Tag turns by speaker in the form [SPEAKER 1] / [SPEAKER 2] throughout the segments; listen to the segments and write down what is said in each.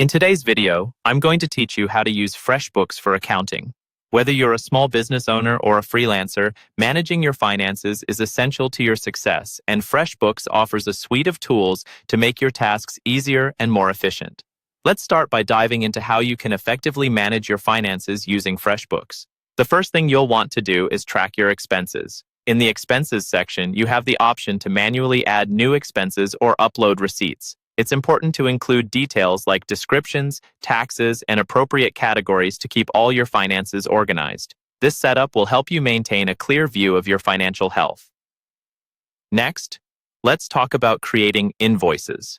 [SPEAKER 1] In today's video, I'm going to teach you how to use Freshbooks for accounting. Whether you're a small business owner or a freelancer, managing your finances is essential to your success, and Freshbooks offers a suite of tools to make your tasks easier and more efficient. Let's start by diving into how you can effectively manage your finances using Freshbooks. The first thing you'll want to do is track your expenses. In the Expenses section, you have the option to manually add new expenses or upload receipts. It's important to include details like descriptions, taxes, and appropriate categories to keep all your finances organized. This setup will help you maintain a clear view of your financial health. Next, let's talk about creating invoices.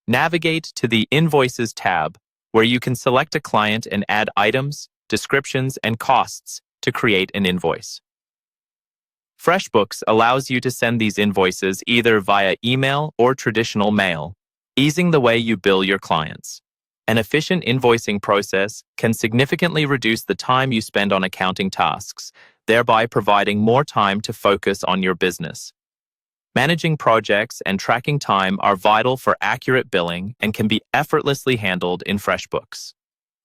[SPEAKER 1] Navigate to the Invoices tab, where you can select a client and add items, descriptions, and costs to create an invoice. Freshbooks allows you to send these invoices either via email or traditional mail, easing the way you bill your clients. An efficient invoicing process can significantly reduce the time you spend on accounting tasks, thereby providing more time to focus on your business. Managing projects and tracking time are vital for accurate billing and can be effortlessly handled in Freshbooks.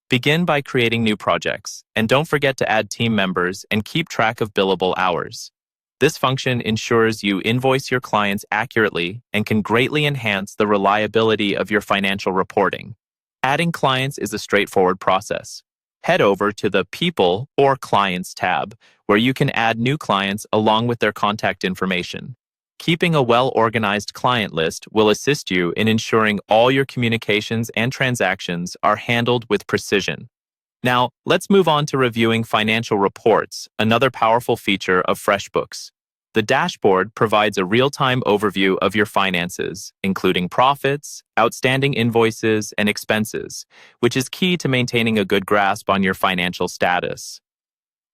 [SPEAKER 1] Begin by creating new projects, and don't forget to add team members and keep track of billable hours. This function ensures you invoice your clients accurately and can greatly enhance the reliability of your financial reporting. Adding clients is a straightforward process. Head over to the People or Clients tab, where you can add new clients along with their contact information. Keeping a well-organized client list will assist you in ensuring all your communications and transactions are handled with precision. Now, let's move on to reviewing financial reports, another powerful feature of Freshbooks. The dashboard provides a real-time overview of your finances, including profits, outstanding invoices, and expenses, which is key to maintaining a good grasp on your financial status.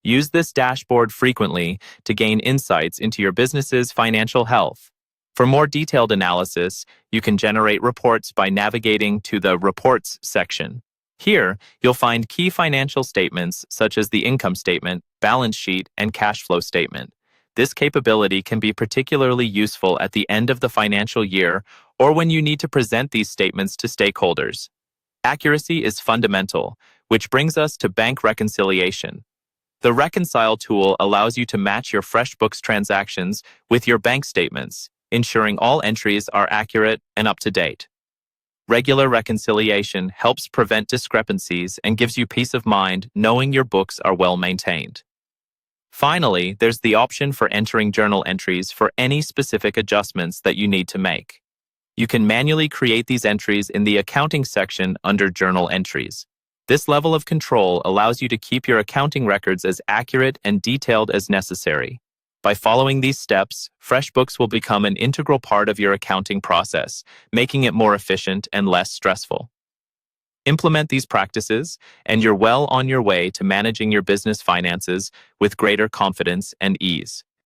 [SPEAKER 1] Use this dashboard frequently to gain insights into your business's financial health. For more detailed analysis, you can generate reports by navigating to the Reports section. Here, you'll find key financial statements such as the income statement, balance sheet, and cash flow statement. This capability can be particularly useful at the end of the financial year or when you need to present these statements to stakeholders. Accuracy is fundamental, which brings us to bank reconciliation. The Reconcile tool allows you to match your Freshbooks transactions with your bank statements, ensuring all entries are accurate and up to date. Regular reconciliation helps prevent discrepancies and gives you peace of mind knowing your books are well maintained. Finally, there's the option for entering journal entries for any specific adjustments that you need to make. You can manually create these entries in the Accounting section under Journal Entries. This level of control allows you to keep your accounting records as accurate and detailed as necessary. By following these steps, Freshbooks will become an integral part of your accounting process, making it more efficient and less stressful. Implement these practices, and you're well on your way to managing your business finances with greater confidence and ease.